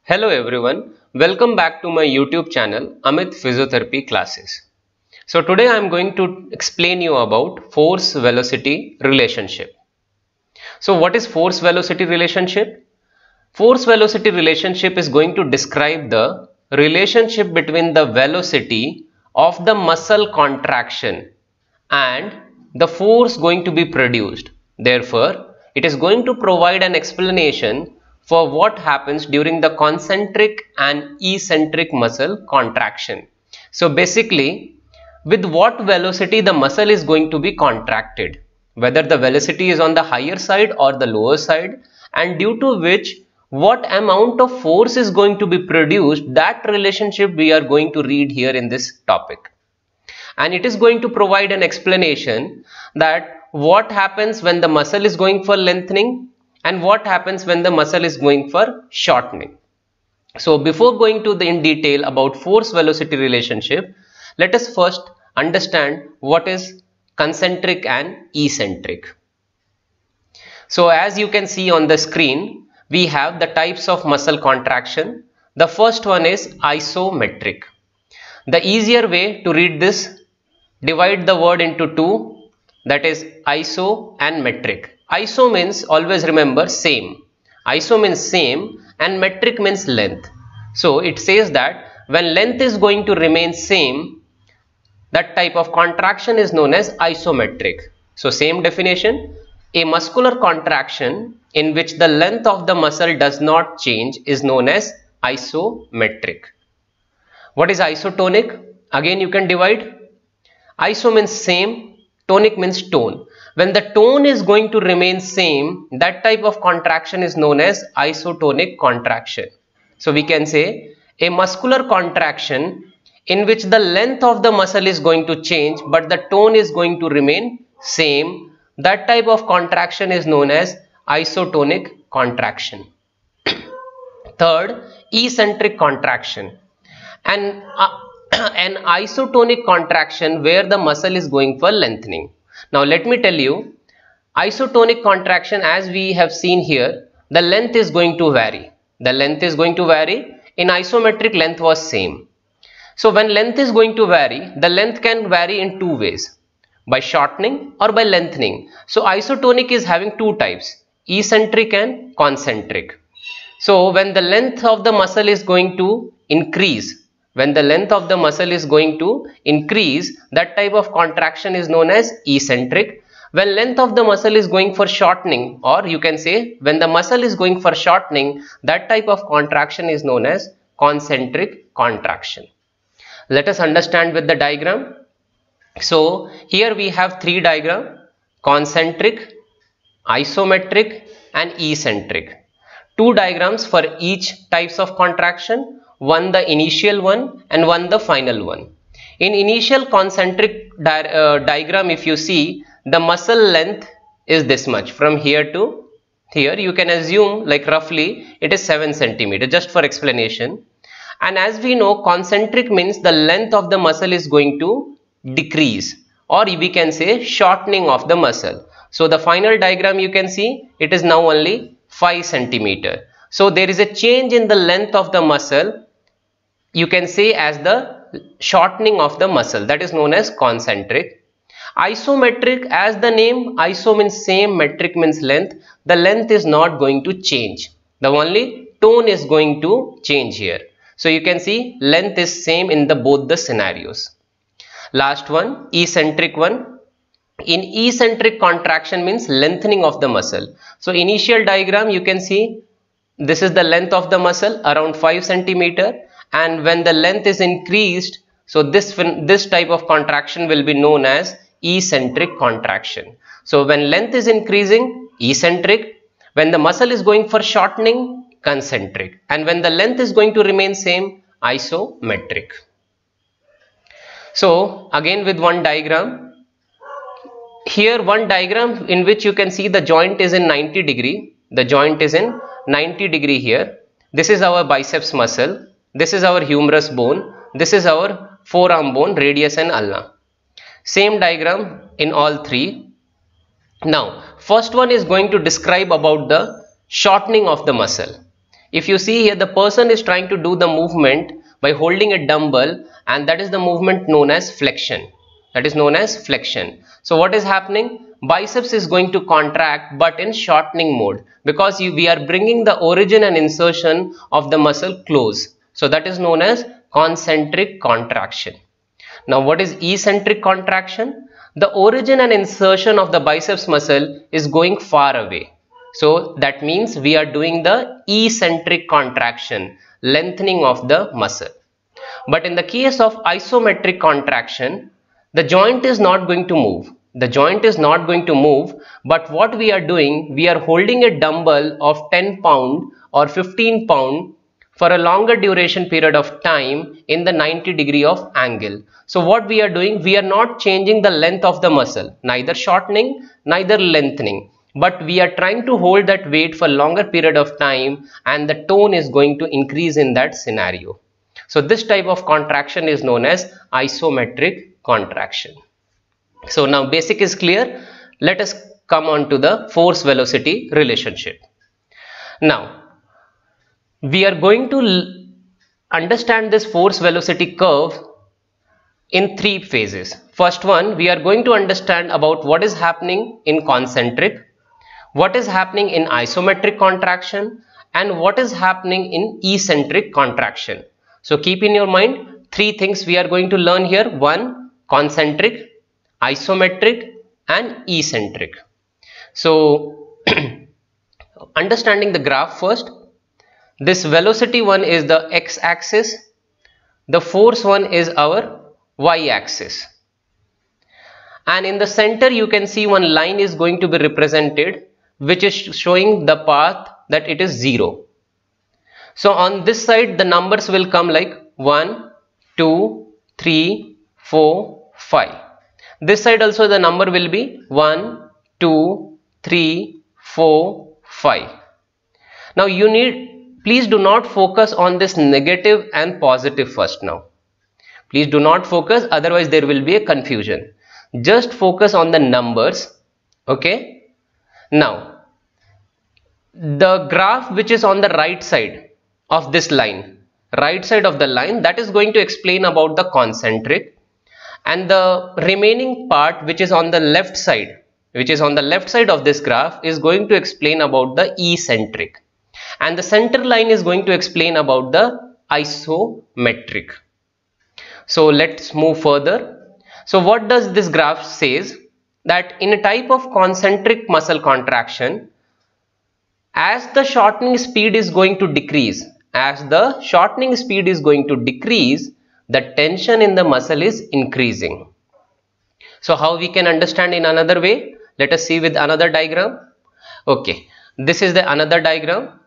Hello everyone, welcome back to my YouTube channel Amit Physiotherapy Classes. So today I am going to explain you about force velocity relationship. So what is force velocity relationship? Force velocity relationship is going to describe the relationship between the velocity of the muscle contraction and the force going to be produced. Therefore, it is going to provide an explanation for what happens during the concentric and eccentric muscle contraction. So basically, with what velocity the muscle is going to be contracted, whether the velocity is on the higher side or the lower side, and due to which what amount of force is going to be produced, that relationship we are going to read here in this topic. And it is going to provide an explanation that what happens when the muscle is going for lengthening and what happens when the muscle is going for shortening. So before going to in detail about force velocity relationship, let us first understand what is concentric and eccentric. So as you can see on the screen, we have the types of muscle contraction. The first one is isometric. The easier way to read this, divide the word into two, that is iso and metric. Iso means, always remember, same. Iso means same and metric means length. So it says that when length is going to remain same, that type of contraction is known as isometric. So same definition, a muscular contraction in which the length of the muscle does not change is known as isometric. What is isotonic? Again you can divide. Iso means same, tonic means tone. When the tone is going to remain same, that type of contraction is known as isotonic contraction. So we can say a muscular contraction in which the length of the muscle is going to change but the tone is going to remain same, that type of contraction is known as isotonic contraction. Third, eccentric contraction. And an isotonic contraction where the muscle is going for lengthening. Now let me tell you, isotonic contraction, as we have seen here, the length is going to vary. The length is going to vary. In isometric, length was same. So when length is going to vary, the length can vary in two ways, by shortening or by lengthening. So isotonic is having two types, eccentric and concentric. So when the length of the muscle is going to increase, that type of contraction is known as eccentric. When length of the muscle is going for shortening, or you can say when the muscle is going for shortening, that type of contraction is known as concentric contraction. Let us understand with the diagram. So here we have three diagrams: concentric, isometric and eccentric. Two diagrams for each types of contraction, one the initial one and one the final one. In initial concentric diagram, if you see, the muscle length is this much from here to here. You can assume like roughly it is 7 centimeters, just for explanation. And as we know, concentric means the length of the muscle is going to decrease, or we can say shortening of the muscle. So the final diagram you can see, it is now only 5 centimeters. So there is a change in the length of the muscle, you can say as the shortening of the muscle, that is known as concentric. Isometric, as the name, iso means same, metric means length. The length is not going to change, the only tone is going to change here. So you can see length is same in the both the scenarios. Last one, eccentric one. In eccentric contraction means lengthening of the muscle. So initial diagram you can see, this is the length of the muscle around 5 centimeters, and when the length is increased, so this type of contraction will be known as eccentric contraction. So when length is increasing, eccentric; when the muscle is going for shortening, concentric; and when the length is going to remain same, isometric. So again with one diagram, here one diagram in which you can see the joint is in 90 degree. The joint is in 90 degree here. This is our biceps muscle, this is our humerus bone, this is our forearm bone, radius and ulna. Same diagram in all three. Now first one is going to describe about the shortening of the muscle. If you see here, the person is trying to do the movement by holding a dumbbell, and that is the movement known as flexion. That is known as flexion. So what is happening? Biceps is going to contract, but in shortening mode, because we are bringing the origin and insertion of the muscle close. So that is known as concentric contraction. Now what is eccentric contraction? The origin and insertion of the biceps muscle is going far away. So that means we are doing the eccentric contraction, lengthening of the muscle. But in the case of isometric contraction, the joint is not going to move. The joint is not going to move, but what we are doing, we are holding a dumbbell of 10 pound or 15 pound for a longer duration period of time in the 90-degree of angle. So what we are doing, we are not changing the length of the muscle, neither shortening, neither lengthening, but we are trying to hold that weight for longer period of time, and the tone is going to increase in that scenario. So this type of contraction is known as isometric contraction. So now basic is clear. Let us come on to the force velocity relationship. Now we are going to understand this force velocity curve in three phases. First one, we are going to understand about what is happening in concentric, what is happening in isometric contraction, and what is happening in eccentric contraction. So keep in your mind three things we are going to learn here. One, concentric, isometric, and eccentric. So understanding the graph first. This velocity one is the x-axis, the force one is our y-axis, and in the center you can see one line is going to be represented, which is showing the path that it is 0. So on this side the numbers will come like 1, 2, 3, 4, 5. This side also the number will be 1, 2, 3, 4, 5. Now please do not focus on this negative and positive first now. Please do not focus, otherwise there will be a confusion. Just focus on the numbers. Okay. Now the graph which is on the right side of this line, right side of the line, that is going to explain about the concentric, and the remaining part which is on the left side, of this graph, is going to explain about the eccentric, and the center line is going to explain about the isometric. So let's move further. So what does this graph says? That in a type of concentric muscle contraction, as the shortening speed is going to decrease, the tension in the muscle is increasing. So how we can understand in another way? Let us see with another diagram. Okay, this is the another diagram.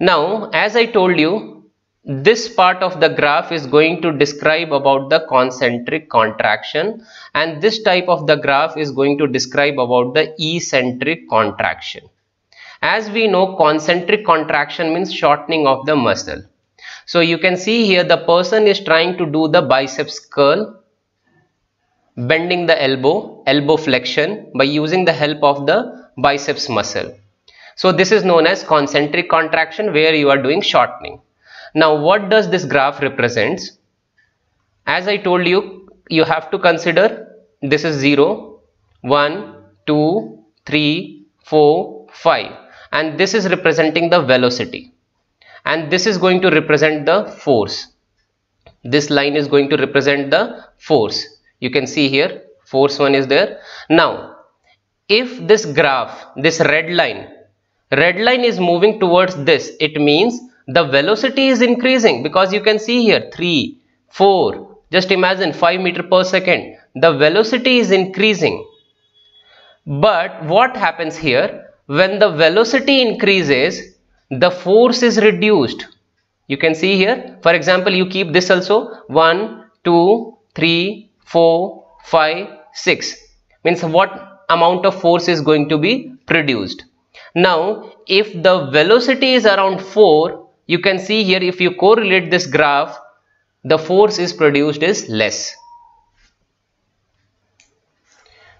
Now as I told you, this part of the graph is going to describe about the concentric contraction, and this type of the graph is going to describe about the eccentric contraction. As we know, concentric contraction means shortening of the muscle. So you can see here the person is trying to do the biceps curl, bending the elbow flexion by using the help of the biceps muscle. So this is known as concentric contraction, where you are doing shortening. Now what does this graph represents? As I told you, you have to consider this is 0, 1, 2, 3, 4, 5, and this is representing the velocity, and this is going to represent the force. This line is going to represent the force. You can see here force one is there. Now if this graph, this red line is moving towards this, it means the velocity is increasing, because you can see here 3, 4, just imagine 5 meters per second. The velocity is increasing. But what happens here? When the velocity increases, the force is reduced. You can see here, for example, you keep this also 1, 2, 3, 4, 5, 6. Means what amount of force is going to be produced. Now if the velocity is around 4, you can see here, if you correlate this graph, the force is produced is less.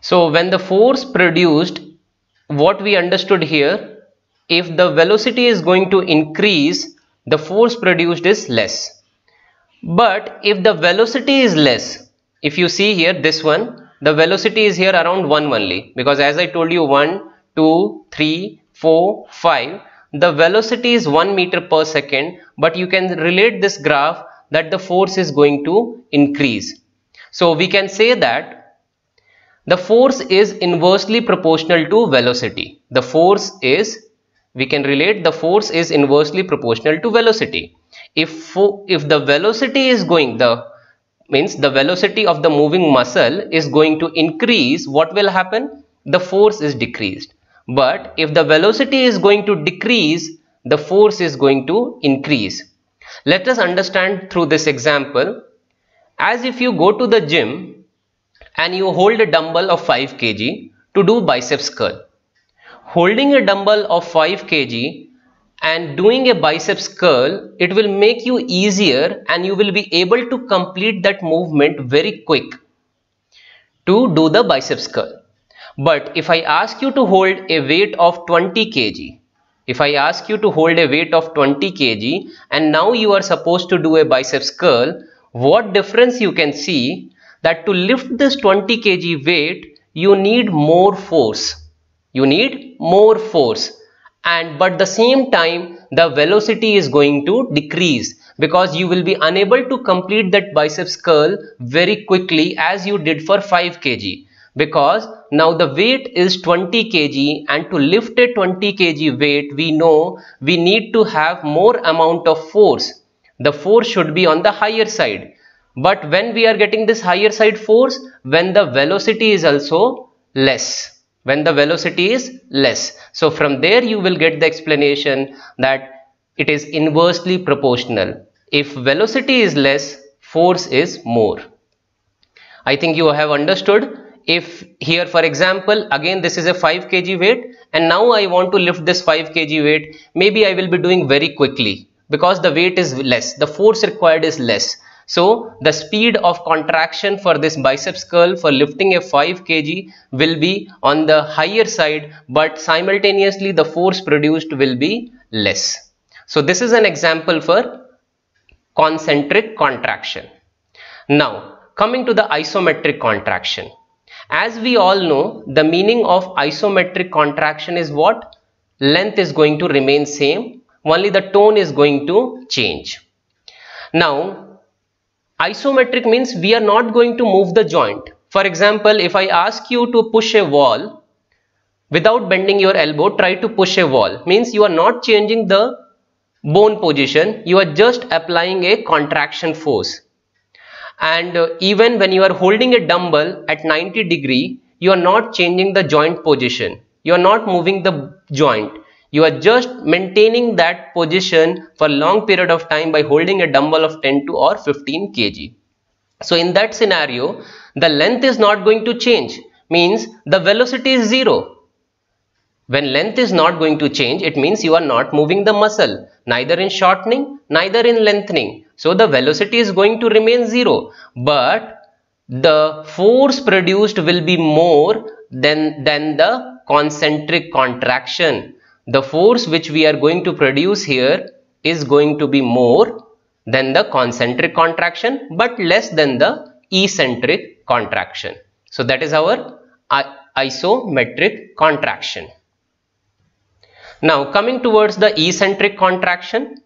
So when the force produced, what we understood here, if the velocity is going to increase, the force produced is less. But if the velocity is less, if you see here this one, the velocity is here around 1 only, because as I told you 1, 2, 3, 4, 5, the velocity is 1 meter per second, but you can relate this graph that the force is going to increase. So we can say that the force is inversely proportional to velocity. The force is, we can relate the force is inversely proportional to velocity. If the velocity is going, the velocity of the moving muscle is going to increase, what will happen? The force is decreased. But if the velocity is going to decrease, the force is going to increase. Let us understand through this example. As if you go to the gym and you hold a dumbbell of 5 kg to do biceps curl. Holding a dumbbell of 5 kg and doing a biceps curl, it will make you easier and you will be able to complete that movement very quick to do the biceps curl. But if I ask you to hold a weight of 20 kg, if I ask you to hold a weight of 20 kg and now you are supposed to do a biceps curl, what difference you can see that to lift this 20 kg weight, you need more force. You need more force. But the same time, the velocity is going to decrease because you will be unable to complete that biceps curl very quickly as you did for 5 kg. Because now the weight is 20 kg and to lift a 20 kg weight, we know we need to have more amount of force. The force should be on the higher side. But when we are getting this higher side force, when the velocity is also less. When the velocity is less. So from there you will get the explanation that it is inversely proportional. If velocity is less, force is more. I think you have understood. If here, for example, again this is a 5 kg weight and now I want to lift this 5 kg weight, maybe I will be doing very quickly because the weight is less, the force required is less. So the speed of contraction for this biceps curl for lifting a 5 kg will be on the higher side, but simultaneously the force produced will be less. So this is an example for concentric contraction. Now coming to the isometric contraction. As we all know, the meaning of isometric contraction is what? Length is going to remain same, only the tone is going to change. Now, isometric means we are not going to move the joint. For example, if I ask you to push a wall, without bending your elbow, try to push a wall. Means you are not changing the bone position, you are just applying a contraction force. And even when you are holding a dumbbell at 90 degree, you are not changing the joint position. You are not moving the joint. You are just maintaining that position for a long period of time by holding a dumbbell of 10 to or 15 kg. So in that scenario, the length is not going to change. Means the velocity is zero. When length is not going to change, it means you are not moving the muscle, neither in shortening, neither in lengthening. So the velocity is going to remain zero, but the force produced will be more than the concentric contraction. The force which we are going to produce here is going to be more than the concentric contraction, but less than the eccentric contraction. So that is our isometric contraction. Now coming towards the eccentric contraction.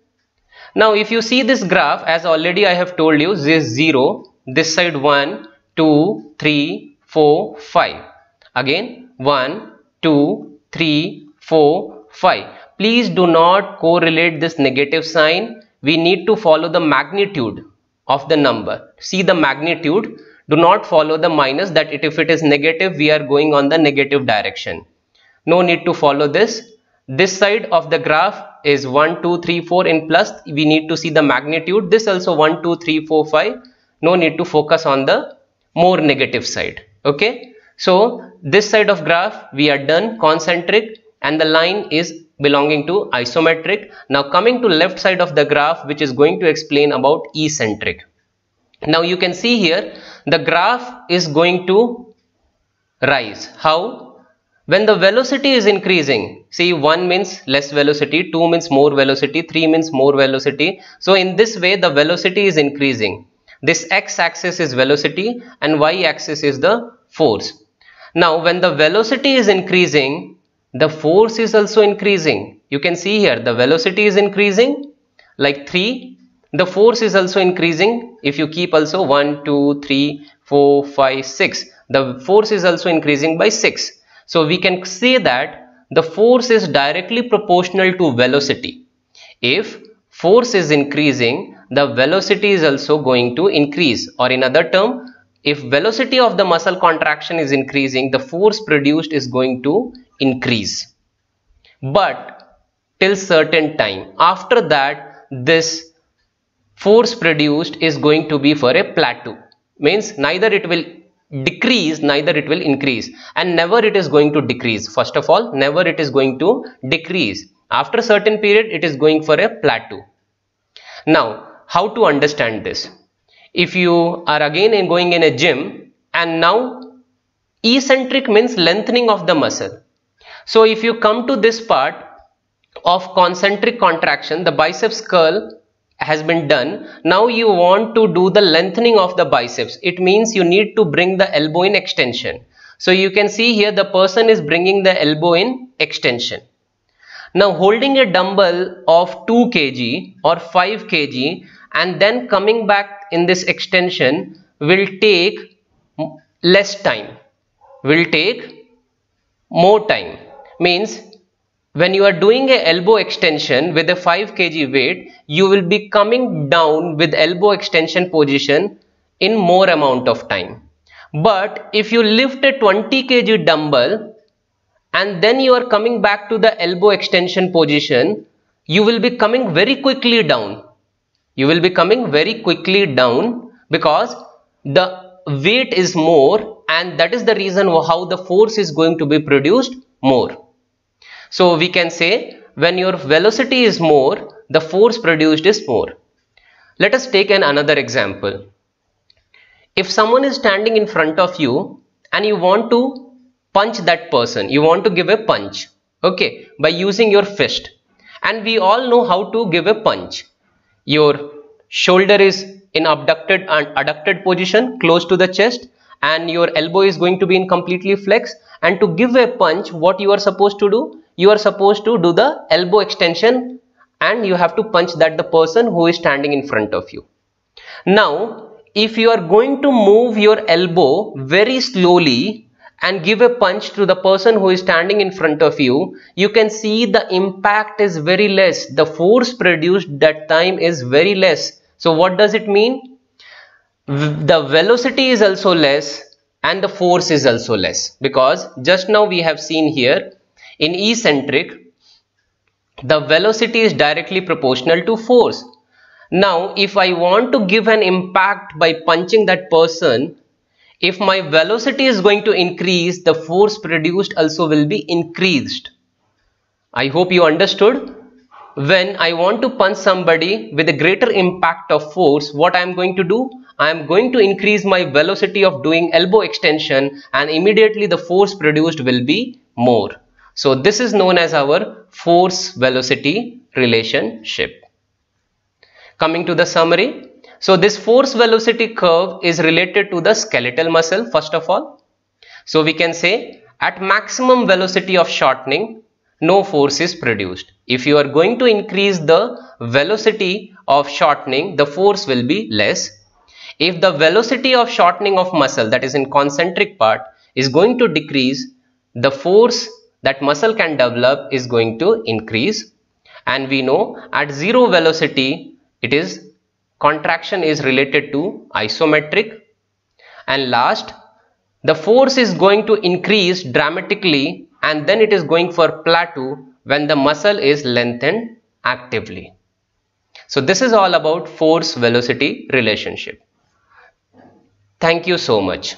Now if you see this graph, as already I have told you, this is 0, this side 1, 2, 3, 4, 5. Again 1, 2, 3, 4, 5. Please do not correlate this negative sign. We need to follow the magnitude of the number. See the magnitude. Do not follow the minus, that if it is negative, we are going on the negative direction. No need to follow this. This side of the graph is 1, 2, 3, 4 in plus. We need to see the magnitude. This also 1, 2, 3, 4, 5. No need to focus on the more negative side. Okay. So this side of graph we are done, concentric, and the line is belonging to isometric. Now coming to left side of the graph, which is going to explain about eccentric. Now you can see here the graph is going to rise. How? When the velocity is increasing, see 1 means less velocity, 2 means more velocity, 3 means more velocity. So in this way the velocity is increasing. This x-axis is velocity and y-axis is the force. Now when the velocity is increasing, the force is also increasing. You can see here the velocity is increasing like 3. The force is also increasing. If you keep also 1, 2, 3, 4, 5, 6, the force is also increasing by 6. So we can say that the force is directly proportional to velocity. If force is increasing, the velocity is also going to increase, or in other term, if velocity of the muscle contraction is increasing, the force produced is going to increase. But till certain time, after that this force produced is going to be for a plateau, means neither it will decrease, neither it will increase, and never it is going to decrease. First of all, never it is going to decrease. After a certain period it is going for a plateau. Now how to understand this? If you are again going in a gym, and now eccentric means lengthening of the muscle. So if you come to this part of concentric contraction, the biceps curl has been done. Now you want to do the lengthening of the biceps. It means you need to bring the elbow in extension. So you can see here the person is bringing the elbow in extension. Now holding a dumbbell of 2 kg or 5 kg and then coming back in this extension will take less time, will take more time. Means when you are doing a elbow extension with a 5 kg weight, you will be coming down with elbow extension position in more amount of time. But if you lift a 20 kg dumbbell and then you are coming back to the elbow extension position, you will be coming very quickly down. You will be coming very quickly down because the weight is more, and that is the reason how the force is going to be produced more. So we can say when your velocity is more, the force produced is more. Let us take another example. If someone is standing in front of you and you want to punch that person, you want to give a punch, okay, by using your fist, and we all know how to give a punch. Your shoulder is in abducted and adducted position close to the chest, and your elbow is going to be in completely flex, and to give a punch, what you are supposed to do? You are supposed to do the elbow extension and you have to punch that the person who is standing in front of you. Now if you are going to move your elbow very slowly and give a punch to the person who is standing in front of you, you can see the impact is very less. The force produced that time is very less. So what does it mean? The velocity is also less and the force is also less, because just now we have seen here in eccentric the velocity is directly proportional to force. Now if I want to give an impact by punching that person, if my velocity is going to increase, the force produced also will be increased. I hope you understood. When I want to punch somebody with a greater impact of force, what I am going to do? I am going to increase my velocity of doing elbow extension, and immediately the force produced will be more. So this is known as our force velocity relationship. Coming to the summary. So this force velocity curve is related to the skeletal muscle first of all. So we can say at maximum velocity of shortening, no force is produced. If you are going to increase the velocity of shortening, the force will be less. If the velocity of shortening of muscle, that is in concentric part, is going to decrease, the force that muscle can develop is going to increase. And we know at zero velocity, it is contraction is related to isometric. And last, the force is going to increase dramatically, and then it is going for plateau when the muscle is lengthened actively. So this is all about force velocity relationship. Thank you so much.